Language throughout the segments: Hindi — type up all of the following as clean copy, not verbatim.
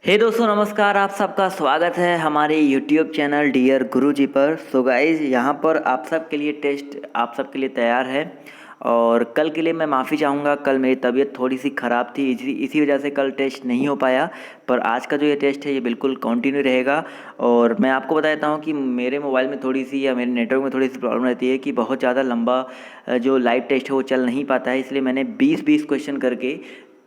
हे दोस्तों नमस्कार। आप सबका स्वागत है हमारे यूट्यूब चैनल डियर गुरुजी पर। सो गाइज यहाँ पर आप सबके लिए टेस्ट आप सबके लिए तैयार है। और कल के लिए मैं माफ़ी चाहूँगा, कल मेरी तबीयत थोड़ी सी ख़राब थी, इसी वजह से कल टेस्ट नहीं हो पाया। पर आज का जो ये टेस्ट है ये बिल्कुल कंटिन्यू रहेगा। और मैं आपको बता देता हूँ कि मेरे मोबाइल में थोड़ी सी या मेरे नेटवर्क में थोड़ी सी प्रॉब्लम रहती है कि बहुत ज़्यादा लंबा जो लाइव टेस्ट है वो चल नहीं पाता है। इसलिए मैंने 20-20 क्वेश्चन करके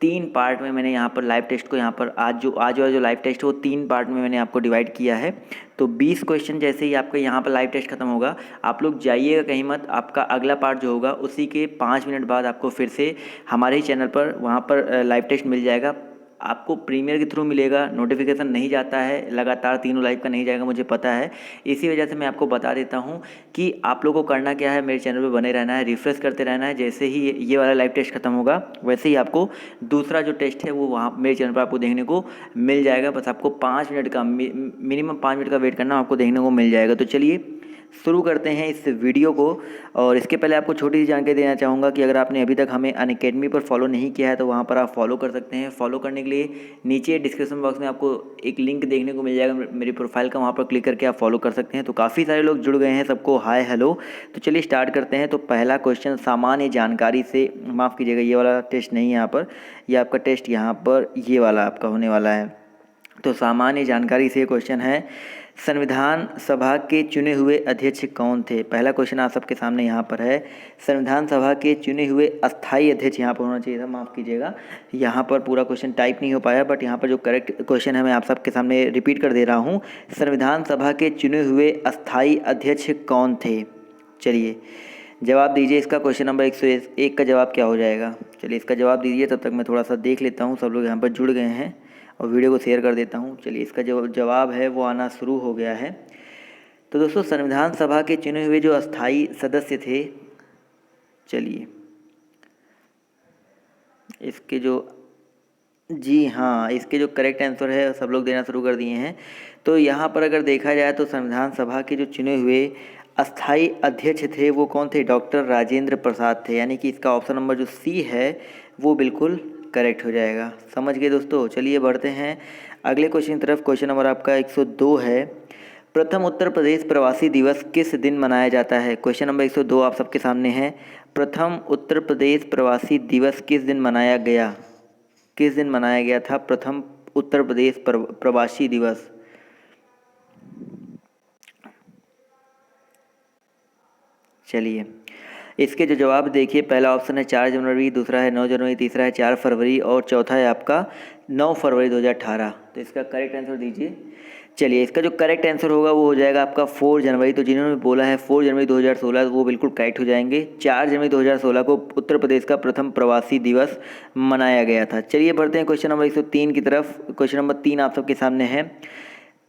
3 पार्ट में मैंने यहाँ पर लाइव टेस्ट को यहाँ पर आज वाला जो लाइव टेस्ट है वो 3 पार्ट में मैंने आपको डिवाइड किया है। तो 20 क्वेश्चन जैसे ही आपका यहाँ पर लाइव टेस्ट खत्म होगा, आप लोग जाइएगा कहीं मत। आपका अगला पार्ट जो होगा उसी के 5 मिनट बाद आपको फिर से हमारे ही चैनल पर वहाँ पर लाइव टेस्ट मिल जाएगा। आपको प्रीमियर के थ्रू मिलेगा, नोटिफिकेशन नहीं जाता है, लगातार तीनों लाइव का नहीं जाएगा, मुझे पता है। इसी वजह से मैं आपको बता देता हूँ कि आप लोगों को करना क्या है, मेरे चैनल पे बने रहना है, रिफ्रेश करते रहना है। जैसे ही ये वाला लाइव टेस्ट खत्म होगा वैसे ही आपको दूसरा जो टेस्ट है वो वहाँ मेरे चैनल पर आपको देखने को मिल जाएगा। बस आपको 5 मिनट का मिनिमम 5 मिनट का वेट करना, आपको देखने को मिल जाएगा। तो चलिए शुरू करते हैं इस वीडियो को। और इसके पहले आपको छोटी सी जानकारी देना चाहूँगा कि अगर आपने अभी तक हमें अनअकैडमी पर फॉलो नहीं किया है तो वहाँ पर आप फॉलो कर सकते हैं। फॉलो करने के लिए नीचे डिस्क्रिप्शन बॉक्स में आपको एक लिंक देखने को मिल जाएगा मेरी प्रोफाइल का, वहाँ पर क्लिक करके आप फॉलो कर सकते हैं। तो काफ़ी सारे लोग जुड़ गए हैं, सबको हाय हेलो। तो चलिए स्टार्ट करते हैं। तो पहला क्वेश्चन सामान्य जानकारी से, माफ़ कीजिएगा ये वाला टेस्ट नहीं है यहाँ पर, ये आपका टेस्ट यहाँ पर ये वाला आपका होने वाला है। तो सामान्य जानकारी से क्वेश्चन है, संविधान सभा के चुने हुए अध्यक्ष कौन थे। पहला क्वेश्चन आप सबके सामने यहाँ पर है। संविधान सभा के चुने हुए अस्थाई अध्यक्ष यहाँ पर होना चाहिए था, माफ़ कीजिएगा यहाँ पर पूरा क्वेश्चन टाइप नहीं हो पाया, बट यहाँ पर जो करेक्ट क्वेश्चन है मैं आप सबके सामने रिपीट कर दे रहा हूँ। संविधान सभा के चुने हुए अस्थाई अध्यक्ष कौन थे। चलिए जवाब दीजिए इसका। क्वेश्चन नंबर 101 का जवाब क्या हो जाएगा। चलिए इसका जवाब दीजिए, तब तक मैं थोड़ा सा देख लेता हूँ। सब लोग यहाँ पर जुड़ गए हैं और वीडियो को शेयर कर देता हूँ। चलिए इसका जो जवाब है वो आना शुरू हो गया है। तो दोस्तों संविधान सभा के चुने हुए जो अस्थाई सदस्य थे, चलिए इसके जो जी हाँ, इसके जो करेक्ट आंसर है सब लोग देना शुरू कर दिए हैं। तो यहाँ पर अगर देखा जाए तो संविधान सभा के जो चुने हुए अस्थाई अध्यक्ष थे वो कौन थे, डॉक्टर राजेंद्र प्रसाद थे। यानी कि इसका ऑप्शन नंबर जो सी है वो बिल्कुल करेक्ट हो जाएगा। समझ गए दोस्तों। चलिए बढ़ते हैं अगले क्वेश्चन की तरफ। क्वेश्चन नंबर आपका 102 है, प्रथम उत्तर प्रदेश प्रवासी दिवस किस दिन मनाया जाता है। क्वेश्चन नंबर 102 आप सबके सामने है। प्रथम उत्तर प्रदेश प्रवासी दिवस किस दिन मनाया गया, किस दिन मनाया गया था प्रथम उत्तर प्रदेश प्रवासी दिवस। चलिए इसके जो जवाब देखिए, पहला ऑप्शन है 4 जनवरी, दूसरा है 9 जनवरी, तीसरा है 4 फरवरी और चौथा है आपका 9 फरवरी 2018। तो इसका करेक्ट आंसर दीजिए। चलिए इसका जो करेक्ट आंसर होगा वो हो जाएगा आपका 4 जनवरी। तो जिन्होंने बोला है 4 जनवरी 2016 वो बिल्कुल करेक्ट हो जाएंगे। 4 जनवरी 2016 को उत्तर प्रदेश का प्रथम प्रवासी दिवस मनाया गया था। चलिए बढ़ते हैं क्वेश्चन नंबर 103 की तरफ। क्वेश्चन नंबर 3 आप सबके सामने है,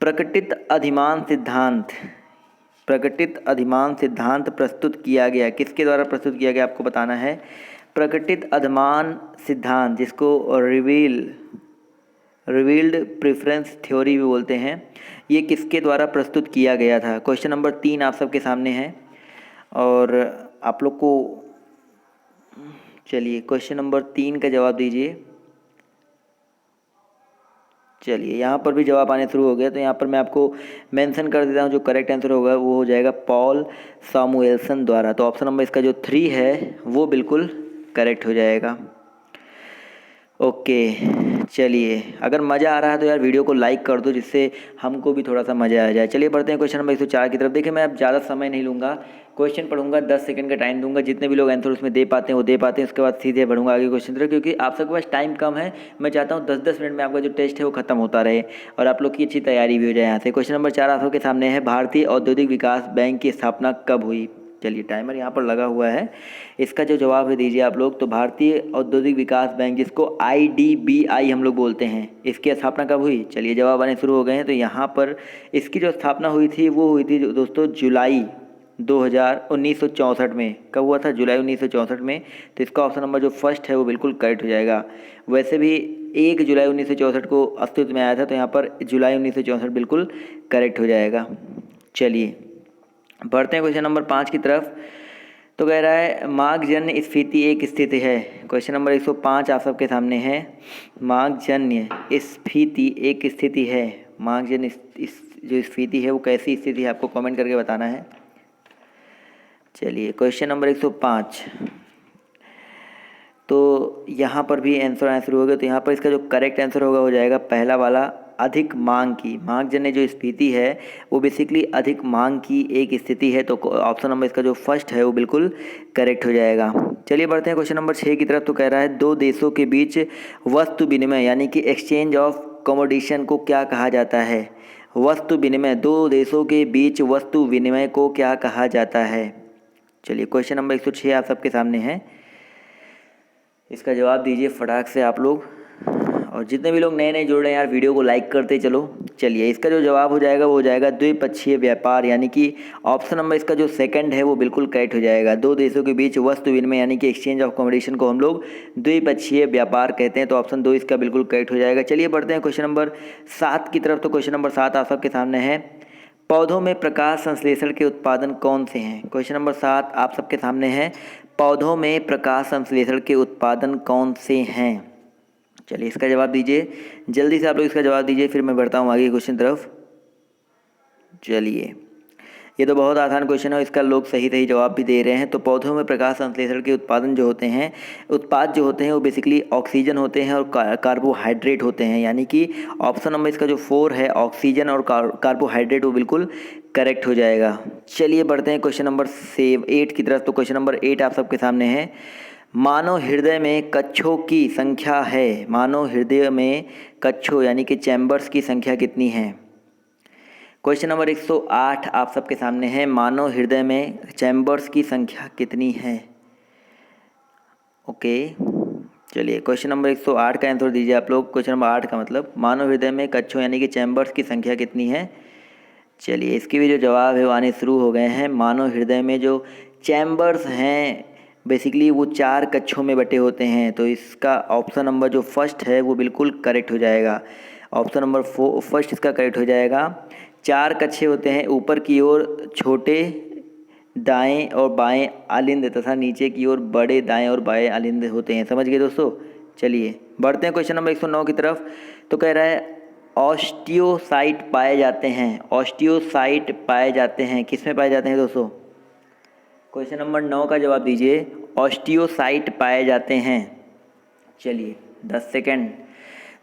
प्रकटित अधिमान सिद्धांत, प्रकटित अधिमान सिद्धांत प्रस्तुत किया गया, किसके द्वारा प्रस्तुत किया गया आपको बताना है। प्रकटित अधिमान सिद्धांत जिसको रिवील्ड प्रेफरेंस थ्योरी भी बोलते हैं, ये किसके द्वारा प्रस्तुत किया गया था। क्वेश्चन नंबर 3 आप सबके सामने है और आप लोग को, चलिए क्वेश्चन नंबर 3 का जवाब दीजिए। चलिए यहाँ पर भी जवाब आने शुरू हो गया। तो यहाँ पर मैं आपको मेंशन कर देता हूँ, जो करेक्ट आंसर होगा वो हो जाएगा पॉल सामुएल्सन द्वारा। तो ऑप्शन नंबर इसका जो 3 है वो बिल्कुल करेक्ट हो जाएगा। ओके चलिए अगर मज़ा आ रहा है तो यार वीडियो को लाइक कर दो, जिससे हमको भी थोड़ा सा मज़ा आ जाए। चलिए बढ़ते हैं क्वेश्चन नंबर 104 की तरफ। देखिए मैं अब ज़्यादा समय नहीं लूँगा, क्वेश्चन पढ़ूंगा, 10 सेकंड का टाइम दूंगा, जितने भी लोग आंसर उसमें दे पाते हैं वो दे पाते हैं, उसके बाद सीधे बढ़ूंगा आगे क्वेश्चन तरफ, क्योंकि आप सबके पास टाइम कम है। मैं चाहता हूँ 10-10 मिनट में आपका जो टेस्ट है वो खत्म होता रहे और आप लोग की अच्छी तैयारी भी हो जाए यहाँ से। क्वेश्चन नंबर 4 आप सबके सामने है, भारतीय औद्योगिक विकास बैंक की स्थापना कब हुई। चलिए टाइमर यहाँ पर लगा हुआ है, इसका जो जवाब है दीजिए आप लोग। तो भारतीय औद्योगिक विकास बैंक जिसको IDBI हम लोग बोलते हैं, इसकी स्थापना कब हुई। चलिए जवाब आने शुरू हो गए हैं। तो यहाँ पर इसकी जो स्थापना हुई थी वो हुई थी दोस्तों जुलाई 1964 में। कब हुआ था, जुलाई 1964 में। तो इसका ऑप्शन नंबर जो फर्स्ट है वो बिल्कुल करेक्ट हो जाएगा। वैसे भी 1 जुलाई 1964 को अस्तित्व में आया था, तो यहाँ पर जुलाई 1964 बिल्कुल करेक्ट हो जाएगा। चलिए बढ़ते हैं क्वेश्चन नंबर 5 की तरफ। तो कह रहा है मार्गजन्य स्फीति एक स्थिति है। क्वेश्चन नंबर 105 आप सबके सामने है। मार्गजन्य स्फीति एक स्थिति है। मार्गजन्य जो स्फीति है वो कैसी स्थिति है आपको कमेंट करके बताना है। चलिए क्वेश्चन नंबर 105, तो यहाँ पर भी आंसर आना शुरू हो गया। तो यहाँ पर इसका जो करेक्ट आंसर होगा हो जाएगा पहला वाला, अधिक मांग की। मांगजन्य जो स्फीति है वो बेसिकली अधिक मांग की एक स्थिति है। तो ऑप्शन नंबर इसका जो फर्स्ट है वो बिल्कुल करेक्ट हो जाएगा। चलिए बढ़ते हैं क्वेश्चन नंबर 6 की तरफ। तो कह रहा है दो देशों के बीच वस्तु विनिमय यानी कि एक्सचेंज ऑफ कमोडिशन को क्या कहा जाता है। वस्तु विनिमय, दो देशों के बीच वस्तु विनिमय को क्या कहा जाता है। चलिए क्वेश्चन नंबर 106 आप सबके सामने है। इसका जवाब दीजिए फटाक से आप लोग, और जितने भी लोग नए नए जुड़ रहे हैं यार वीडियो को लाइक करते चलो। चलिए इसका जो जवाब हो जाएगा वो हो जाएगा द्विपक्षीय व्यापार, यानी कि ऑप्शन नंबर इसका जो सेकंड है वो बिल्कुल करेक्ट हो जाएगा। दो देशों के बीच वस्तु विनिमय यानी कि एक्सचेंज ऑफ कमोडिशन को हम लोग द्विपक्षीय व्यापार कहते हैं। तो ऑप्शन 2 इसका बिल्कुल करेक्ट हो जाएगा। चलिए बढ़ते हैं क्वेश्चन नंबर 7 की तरफ। तो क्वेश्चन नंबर 7 आप सबके सामने है। पौधों में प्रकाश संश्लेषण के उत्पादन कौन से हैं। क्वेश्चन नंबर 7 आप सबके सामने है। पौधों में प्रकाश संश्लेषण के उत्पादन कौन से हैं। चलिए इसका जवाब दीजिए, जल्दी से आप लोग इसका जवाब दीजिए, फिर मैं बढ़ता हूँ आगे क्वेश्चन तरफ। चलिए ये तो बहुत आसान क्वेश्चन है, इसका लोग सही सही जवाब भी दे रहे हैं। तो पौधों में प्रकाश संश्लेषण के उत्पादन जो होते हैं, उत्पाद जो होते हैं वो बेसिकली ऑक्सीजन होते हैं और कार्बोहाइड्रेट होते हैं। यानी कि ऑप्शन नंबर इसका जो 4 है ऑक्सीजन और कार्बोहाइड्रेट वो बिल्कुल करेक्ट हो जाएगा। चलिए बढ़ते हैं क्वेश्चन नंबर 8 की तरफ। तो क्वेश्चन नंबर 8 आप सबके सामने है। मानव हृदय में कक्षों की संख्या है। मानव हृदय में कक्षों यानी कि चैम्बर्स की संख्या कितनी है। क्वेश्चन नंबर 108 आप सबके सामने है। मानव हृदय में चैम्बर्स की संख्या कितनी है। ओके चलिए क्वेश्चन नंबर 108 का आंसर दीजिए आप लोग। क्वेश्चन नंबर 8 का मतलब मानव हृदय में कक्षों यानी कि चैम्बर्स की संख्या कितनी है। चलिए इसके भी जो जवाब है वो आने शुरू हो गए हैं। मानव हृदय में जो चैम्बर्स हैं बेसिकली वो 4 कक्षों में बटे होते हैं। तो इसका ऑप्शन नंबर जो फर्स्ट है वो बिल्कुल करेक्ट हो जाएगा। ऑप्शन नंबर फर्स्ट इसका करेक्ट हो जाएगा। 4 कक्षे होते हैं, ऊपर की ओर छोटे दाएं और बाएं आलिंद तथा नीचे की ओर बड़े दाएं और बाएं आलिंद होते हैं। समझ गए दोस्तों। चलिए बढ़ते हैं क्वेश्चन नंबर 109 की तरफ। तो कह रहा है ऑस्टियोसाइट पाए जाते हैं। ऑस्टियोसाइट पाए जाते हैं किस में पाए जाते हैं दोस्तों। क्वेश्चन नंबर 9 का जवाब दीजिए। ऑस्टियोसाइट पाए जाते हैं। चलिए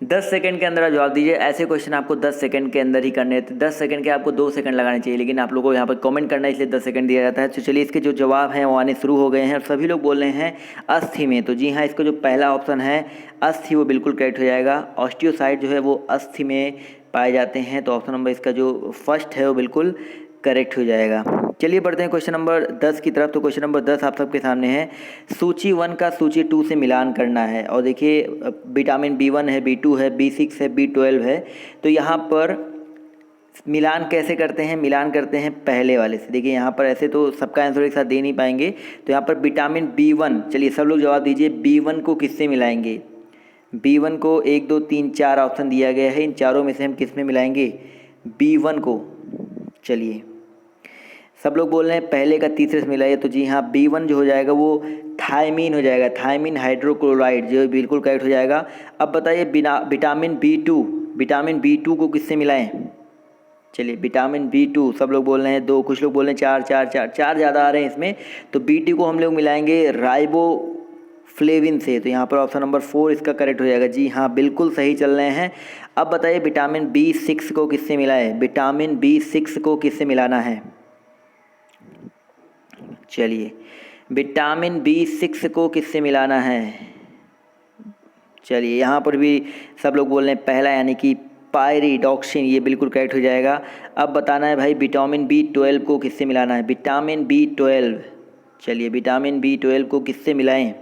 10 सेकंड के अंदर जवाब दीजिए। ऐसे क्वेश्चन आपको 10 सेकंड के अंदर ही करने हैं। 10 सेकंड के आपको 2 सेकंड लगाने चाहिए, लेकिन आप लोगों को यहाँ पर कमेंट करना है इसलिए 10 सेकंड दिया जाता है। तो चलिए इसके जो जवाब हैं वो आने शुरू हो गए हैं और सभी लोग बोल रहे हैं अस्थि में। तो जी हाँ, इसका जो पहला ऑप्शन है अस्थि वो बिल्कुल करेक्ट हो जाएगा। ऑस्टियोसाइट जो है वो अस्थि में पाए जाते हैं। तो ऑप्शन नंबर इसका जो फर्स्ट है वो बिल्कुल करेक्ट हो जाएगा। चलिए बढ़ते हैं क्वेश्चन नंबर 10 की तरफ। तो क्वेश्चन नंबर 10 आप सबके सामने है। सूची 1 का सूची 2 से मिलान करना है। और देखिए विटामिन B1 है, B2 है, B6 है, B12 है। तो यहाँ पर मिलान कैसे करते हैं। मिलान करते हैं पहले वाले से। देखिए यहाँ पर ऐसे तो सबका आंसर एक साथ दे नहीं पाएंगे। तो यहाँ पर विटामिन B1, चलिए सब लोग जवाब दीजिए। B1 को किससे मिलाएंगे। B1 को 1 2 3 4 ऑप्शन दिया गया है। इन चारों में से हम किस में मिलाएंगे B1 को। चलिए सब लोग बोल रहे हैं पहले का तीसरे से मिलाइए। तो जी हाँ, B1 जो हो जाएगा वो थायमीन हो जाएगा। थायमीन हाइड्रोक्लोराइड जो बिल्कुल करेक्ट हो जाएगा। अब बताइए विटामिन B2 को किससे मिलाएं। चलिए विटामिन B2 सब लोग बोल रहे हैं 2, कुछ लोग बोल रहे हैं 4 ज़्यादा आ रहे हैं इसमें। तो B2 को हम लोग मिलाएंगे राइबोफ्लेविन से। तो यहाँ पर ऑप्शन नंबर 4 इसका करेक्ट हो जाएगा। जी हाँ बिल्कुल सही चल रहे हैं। अब बताइए विटामिन B6 को किससे मिलाएं। विटामिन B6 को किससे मिलाना है। चलिए विटामिन B6 को किससे मिलाना है। चलिए यहाँ पर भी सब लोग बोल रहे हैं पहला यानी कि पायरिडॉक्सिन, ये बिल्कुल करेक्ट हो जाएगा। अब बताना है भाई विटामिन B12 को किससे मिलाना है। विटामिन B12, चलिए विटामिन B12 को किससे मिलाएं।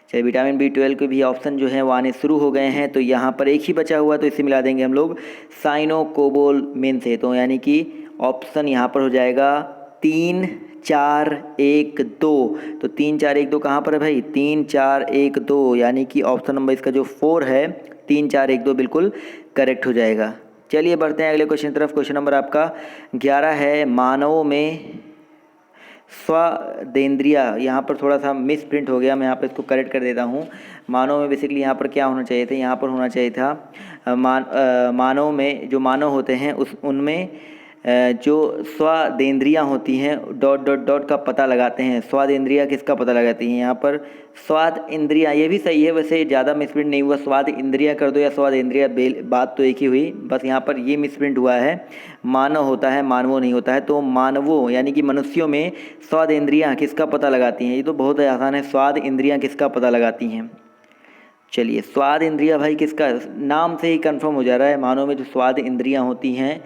चलिए विटामिन B12 के भी ऑप्शन जो है वो आने शुरू हो गए हैं। तो यहाँ पर एक ही बचा हुआ, तो इसे मिला देंगे हम लोग साइनोकोबालामिन से। तो यानी कि ऑप्शन यहाँ पर हो जाएगा 3 4 1 2। तो 3 4 1 2 कहाँ पर है भाई। 3 4 1 2 यानी कि ऑप्शन नंबर इसका जो 4 है 3 4 1 2 बिल्कुल करेक्ट हो जाएगा। चलिए बढ़ते हैं अगले क्वेश्चन तरफ। क्वेश्चन नंबर आपका 11 है। मानवों में स्वादेंद्रिया, यहाँ पर थोड़ा सा मिस प्रिंट हो गया, मैं यहाँ पर इसको करेक्ट कर देता हूँ। मानव में बेसिकली यहाँ पर क्या होना चाहिए था, यहाँ पर होना चाहिए था मानव में जो मानव होते हैं उस उनमें जो स्वादेंद्रियाँ होती हैं डॉट डॉट डॉट का पता लगाते हैं। स्वादेंद्रियाँ किसका पता लगाती हैं, यहाँ पर स्वाद इंद्रियाँ, ये भी सही है वैसे, ज़्यादा मिसप्रिंट नहीं हुआ। स्वाद इंद्रिया कर दो या स्वाद इंद्रिया, बात तो एक ही हुई, बस यहाँ पर ये मिसप्रिंट हुआ है। मानव होता है, मानवों नहीं होता है, तो मानवों यानी कि मनुष्यों में स्वाद इंद्रियाँ किसका पता लगाती हैं, ये तो बहुत आसान है। स्वाद इंद्रियाँ किसका पता लगाती हैं, चलिए स्वाद इंद्रिया भाई किसका, नाम से ही कंफर्म हो जा रहा है, मानव में जो स्वाद इंद्रियां होती हैं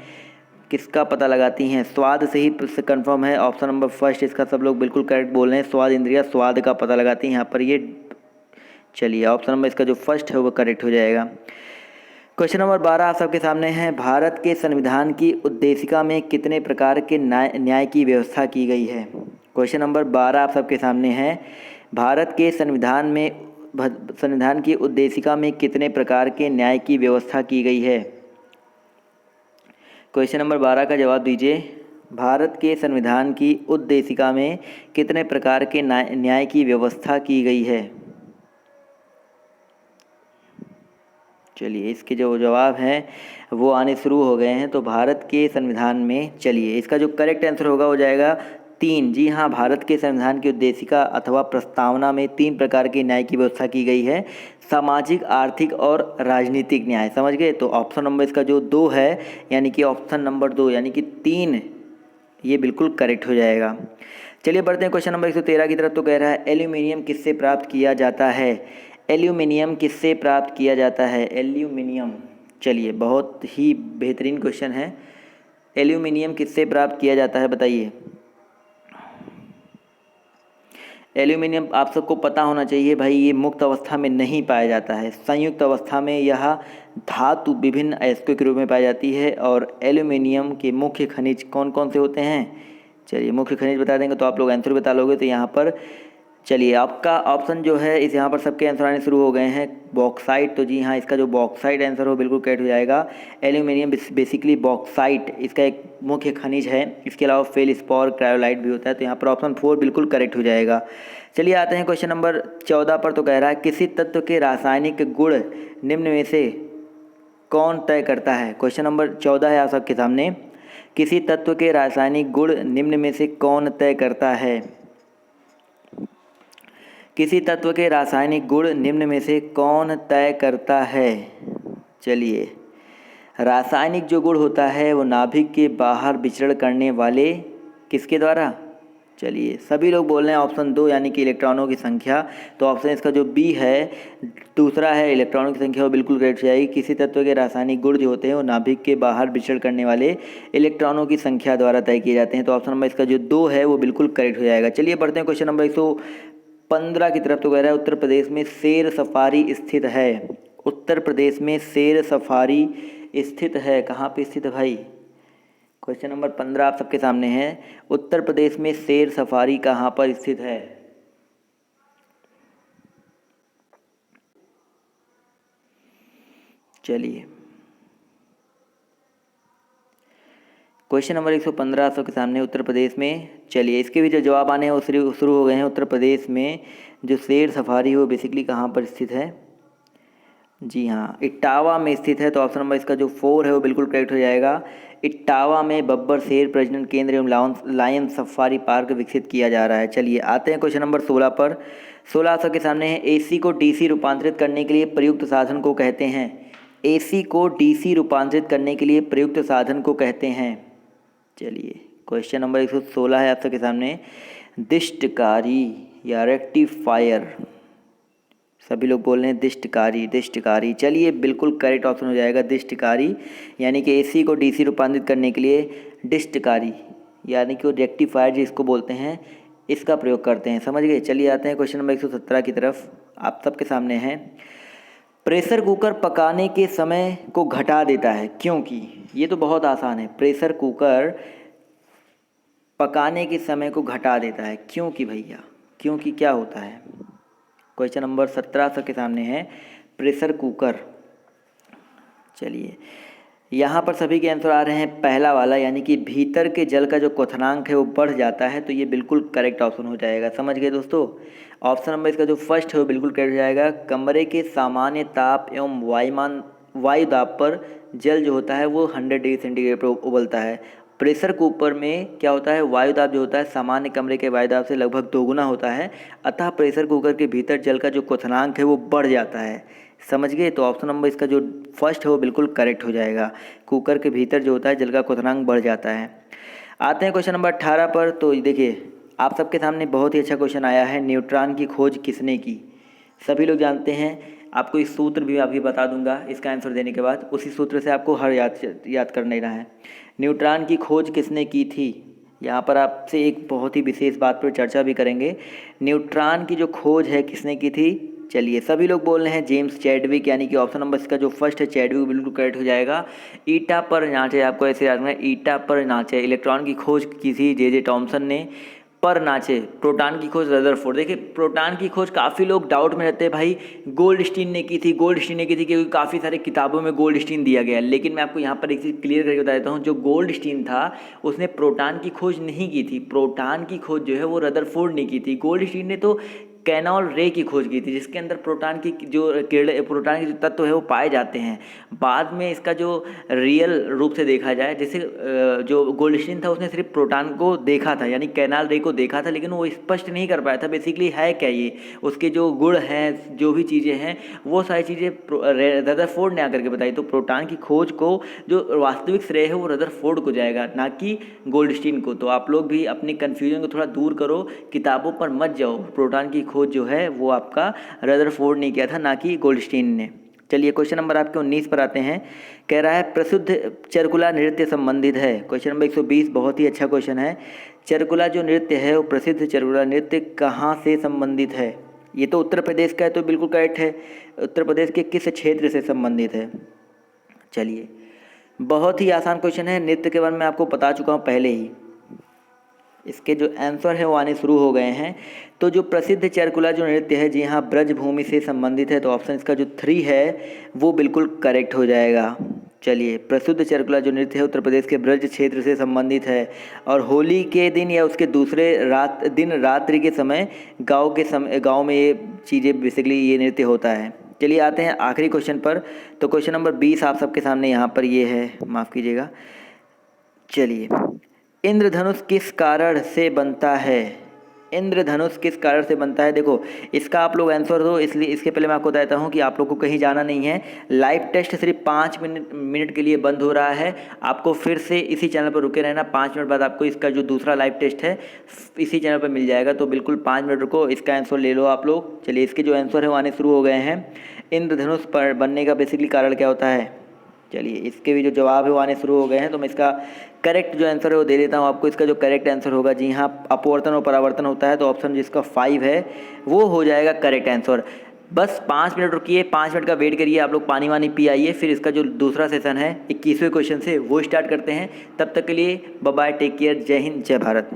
किसका पता लगाती हैं, स्वाद से ही कंफर्म है। ऑप्शन नंबर फर्स्ट इसका सब लोग बिल्कुल करेक्ट बोल रहे हैं, स्वाद इंद्रिया स्वाद का पता लगाती हैं यहाँ पर ये। चलिए ऑप्शन नंबर इसका जो फर्स्ट है वो करेक्ट हो जाएगा। क्वेश्चन नंबर 12 आप सबके सामने है, भारत के संविधान की उद्देशिका में कितने प्रकार के न्याय की व्यवस्था की गई है। क्वेश्चन नंबर 12 आप सबके सामने है, भारत के संविधान की उद्देशिका में कितने प्रकार के न्याय की व्यवस्था की गई है। क्वेश्चन नंबर 12 का जवाब दीजिए, भारत के संविधान की उद्देशिका में कितने प्रकार के न्याय की व्यवस्था की गई है। चलिए इसके जो जवाब हैं वो आने शुरू हो गए हैं। तो भारत के संविधान में, चलिए इसका जो करेक्ट आंसर होगा हो जाएगा 3। जी हाँ, भारत के संविधान की उद्देशिका अथवा प्रस्तावना में 3 प्रकार के न्याय की व्यवस्था की गई है, सामाजिक, आर्थिक और राजनीतिक न्याय। समझ गए, तो ऑप्शन नंबर इसका जो 2 है यानी कि ऑप्शन नंबर 2 यानी कि 3 ये बिल्कुल करेक्ट हो जाएगा। चलिए बढ़ते हैं क्वेश्चन नंबर 113 की तरफ। तो कह रहा है एल्यूमिनियम किससे प्राप्त किया जाता है। एल्यूमिनियम किससे प्राप्त किया जाता है, एल्यूमिनियम, चलिए बहुत ही बेहतरीन क्वेश्चन है। एल्यूमिनियम किससे प्राप्त किया जाता है बताइए। एल्यूमिनियम आप सबको पता होना चाहिए भाई, ये मुक्त अवस्था में नहीं पाया जाता है, संयुक्त अवस्था में यह धातु विभिन्न अयस्कों के रूप में पाई जाती है। और एल्यूमिनियम के मुख्य खनिज कौन कौन से होते हैं, चलिए मुख्य खनिज बता देंगे तो आप लोग आंसर बता लोगे। तो यहाँ पर चलिए आपका ऑप्शन जो है इस यहाँ पर सबके आंसर आने शुरू हो गए हैं। बॉक्साइट, तो जी हाँ इसका जो बॉक्साइट आंसर हो बिल्कुल करेक्ट हो जाएगा। एल्यूमिनियम बेसिकली बॉक्साइट इसका एक मुख्य खनिज है, इसके अलावा फेल्सपॉर, क्रायोलाइट भी होता है। तो यहाँ पर ऑप्शन 4 बिल्कुल करेक्ट हो जाएगा। चलिए आते हैं क्वेश्चन नंबर 14 पर। तो कह रहा है किसी तत्व के रासायनिक गुण निम्न में से कौन तय करता है। क्वेश्चन नंबर 14 है आप सबके सामने, किसी तत्व के रासायनिक गुण निम्न में से कौन तय करता है। किसी तत्व के रासायनिक गुण निम्न में से कौन तय करता है। चलिए रासायनिक जो गुण होता है वो नाभिक के बाहर विचरण करने वाले किसके द्वारा, चलिए सभी लोग बोल रहे हैं ऑप्शन 2 यानी कि इलेक्ट्रॉनों की संख्या। तो ऑप्शन इसका जो बी है दूसरा है, इलेक्ट्रॉनों की संख्या, वो बिल्कुल करेक्ट हो जाएगी। किसी तत्व के रासायनिक गुण जो होते हैं वो नाभिक के बाहर विचरण करने वाले इलेक्ट्रॉनों की संख्या द्वारा तय किए जाते हैं। तो ऑप्शन नंबर इसका जो 2 है वो बिल्कुल करेक्ट हो जाएगा। चलिए बढ़ते हैं क्वेश्चन नंबर 115 की तरफ। तो कह रहा है उत्तर प्रदेश में शेर सफारी स्थित है। उत्तर प्रदेश में शेर सफारी स्थित है, कहाँ पे स्थित है भाई। क्वेश्चन नंबर 15 आप सबके सामने है, उत्तर प्रदेश में शेर सफारी कहाँ पर स्थित है। चलिए क्वेश्चन नंबर 115 आप सबके सामने, उत्तर प्रदेश में, चलिए इसके भी जो जवाब आने हैं वो शुरू हो गए हैं। उत्तर प्रदेश में जो शेर सफारी वो बेसिकली कहाँ पर स्थित है, जी हाँ इटावा में स्थित है। तो ऑप्शन नंबर इसका जो 4 है वो बिल्कुल करेक्ट हो जाएगा। इटावा में बब्बर शेर प्रजनन केंद्र एवं लायन सफारी पार्क विकसित किया जा रहा है। चलिए आते हैं क्वेश्चन नंबर 16 पर। 16 सबके सामने है, एसी को डीसी रूपांतरित करने के लिए प्रयुक्त साधन को कहते हैं। एसी को डीसी रूपांतरित करने के लिए प्रयुक्त साधन को कहते हैं। चलिए क्वेश्चन नंबर 116 है आप सबके सामने, दिष्टकारी या रेक्टिफायर, सभी लोग बोल रहे हैं दिष्टकारी दिष्टकारी, चलिए बिल्कुल करेक्ट ऑप्शन हो जाएगा दिष्टकारी, यानी कि एसी को डीसी रूपांतरित करने के लिए डिष्टकारी यानी कि वो रेक्टिफायर जिसको बोलते हैं इसका प्रयोग करते हैं। समझ गए। चलिए आते हैं क्वेश्चन नंबर 117 की तरफ। आप सबके सामने है, प्रेशर कुकर पकाने के समय को घटा देता है क्योंकि, ये तो बहुत आसान है, प्रेशर कुकर पकाने के समय को घटा देता है क्योंकि भैया, क्योंकि क्या होता है। क्वेश्चन नंबर 17 सबके सामने है, प्रेशर कुकर, चलिए यहाँ पर सभी के आंसर आ रहे हैं पहला वाला, यानी कि भीतर के जल का जो क्वथनांक है वो बढ़ जाता है, तो ये बिल्कुल करेक्ट ऑप्शन हो जाएगा। समझ गए दोस्तों। ऑप्शन नंबर इसका जो फर्स्ट है वो बिल्कुल करेक्ट हो जाएगा। कमरे के सामान्य ताप एवं वायु दाब पर जल जो होता है वो 100 डिग्री सेंटीग्रेड पर उबलता है। प्रेशर कुकर में क्या होता है, वायु दाब जो होता है सामान्य कमरे के वायु दाब से लगभग दोगुना होता है, अतः प्रेशर कुकर के भीतर जल का जो क्वथनांक है वो बढ़ जाता है। समझ गए। तो ऑप्शन नंबर इसका जो फर्स्ट है वो बिल्कुल करेक्ट हो जाएगा। कुकर के भीतर जो होता है जल का क्वथनांक बढ़ जाता है। आते हैं क्वेश्चन नंबर 18 पर। तो देखिए आप सबके सामने बहुत ही अच्छा क्वेश्चन आया है, न्यूट्रॉन की खोज किसने की। सभी लोग जानते हैं, आपको इस सूत्र भी अभी बता दूंगा इसका आंसर देने के बाद। उसी सूत्र से आपको हर याद करना ही रहा है। न्यूट्रॉन की खोज किसने की थी, यहाँ पर आपसे एक बहुत ही विशेष बात पर चर्चा भी करेंगे। न्यूट्रॉन की जो खोज है किसने की थी। चलिए सभी लोग बोल रहे हैं जेम्स चैडविक, यानी कि ऑप्शन नंबर इसका जो फर्स्ट है चैडविक बिल्कुल करेक्ट हो जाएगा। ईटा पर नाचे, आपको ऐसे याद रखना है, ईटा पर नाचे। इलेक्ट्रॉन की खोज की थी जे टॉमसन ने। पर नाचे प्रोटॉन की खोज रदरफोर्ड। देखिए प्रोटॉन की खोज काफ़ी लोग डाउट में रहते हैं, भाई गोल्डस्टीन ने की थी, गोल्डस्टीन ने की थी, क्योंकि काफ़ी सारे किताबों में गोल्डस्टीन दिया गया है। लेकिन मैं आपको यहाँ पर एक चीज़ क्लियर करके बता देता हूँ, जो गोल्डस्टीन था उसने प्रोटॉन की खोज नहीं की थी। प्रोटॉन की खोज जो है वो रदरफोर्ड ने की थी। गोल्डस्टीन ने तो कैनॉल रे की खोज की थी, जिसके अंदर प्रोटॉन की जो प्रोटॉन के जो तत्व है वो पाए जाते हैं। बाद में इसका जो रियल रूप से देखा जाए, जैसे जो गोल्डस्टीन था उसने सिर्फ प्रोटॉन को देखा था, यानी कैनाल रे को देखा था, लेकिन वो स्पष्ट नहीं कर पाया था बेसिकली है क्या ये, उसके जो गुण हैं, जो भी चीज़ें हैं, वो सारी चीज़ें रदरफोर्ड ने आकर के बताई। तो प्रोटॉन की खोज को जो वास्तविक श्रेय है वो रदरफोर्ड को जाएगा, ना कि गोल्डस्टीन को। तो आप लोग भी अपनी कन्फ्यूजन को थोड़ा दूर करो, किताबों पर मत जाओ। प्रोटॉन की खोज जो है वो आपका रदरफोर्ड ने किया था, ना कि गोल्डस्टीन ने। चलिए क्वेश्चन नंबर आपके 19 पर आते हैं। कह रहा है प्रसिद्ध चरकुला नृत्य संबंधित है। क्वेश्चन नंबर 120 बहुत ही अच्छा क्वेश्चन है। चरकुला जो नृत्य है वो प्रसिद्ध चरकुला नृत्य कहाँ से संबंधित है। ये तो उत्तर प्रदेश का है, तो बिल्कुल करेक्ट है। उत्तर प्रदेश के किस क्षेत्र से संबंधित है। चलिए बहुत ही आसान क्वेश्चन है, नृत्य के बारे में आपको बता चुका हूँ पहले ही। इसके जो आंसर है वो आने शुरू हो गए हैं। तो जो प्रसिद्ध चरकुला जो नृत्य है, जी हाँ, ब्रजभूमि से संबंधित है। तो ऑप्शन इसका जो 3 है वो बिल्कुल करेक्ट हो जाएगा। चलिए प्रसिद्ध चरकुला जो नृत्य है उत्तर प्रदेश के ब्रज क्षेत्र से संबंधित है, और होली के दिन या उसके दूसरे रात्रि के समय गाँव में ये चीज़ें बेसिकली ये नृत्य होता है। चलिए आते हैं आखिरी क्वेश्चन पर। तो क्वेश्चन नंबर 20 आप सबके सामने यहाँ पर ये है, माफ़ कीजिएगा। चलिए इंद्रधनुष किस कारण से बनता है। इंद्रधनुष किस कारण से बनता है। देखो इसका आप लोग आंसर दो, इसलिए इसके पहले मैं आपको बताता हूँ कि आप लोग को कहीं जाना नहीं है। लाइव टेस्ट सिर्फ 5 मिनट के लिए बंद हो रहा है। आपको फिर से इसी चैनल पर रुके रहना। 5 मिनट बाद आपको इसका जो दूसरा लाइव टेस्ट है इसी चैनल पर मिल जाएगा। तो बिल्कुल 5 मिनट रुको, इसका आंसर ले लो आप लोग। चलिए इसके जो आंसर है वो आने शुरू हो गए हैं। इंद्रधनुष पर बनने का बेसिकली कारण क्या होता है। चलिए इसके भी जो जवाब है वो आने शुरू हो गए हैं। तो मैं इसका करेक्ट जो आंसर है वो दे देता हूँ आपको। इसका जो करेक्ट आंसर होगा, जी हाँ, अपवर्तन और परावर्तन होता है। तो ऑप्शन जिसका 5 है वो हो जाएगा करेक्ट आंसर। बस 5 मिनट रुकिए, 5 मिनट का वेट करिए, आप लोग पानी वानी पी आइए, फिर इसका जो दूसरा सेशन है 21वें क्वेश्चन से वो स्टार्ट करते हैं। तब तक के लिए बाय बाय, टेक केयर, जय हिंद, जय भारत।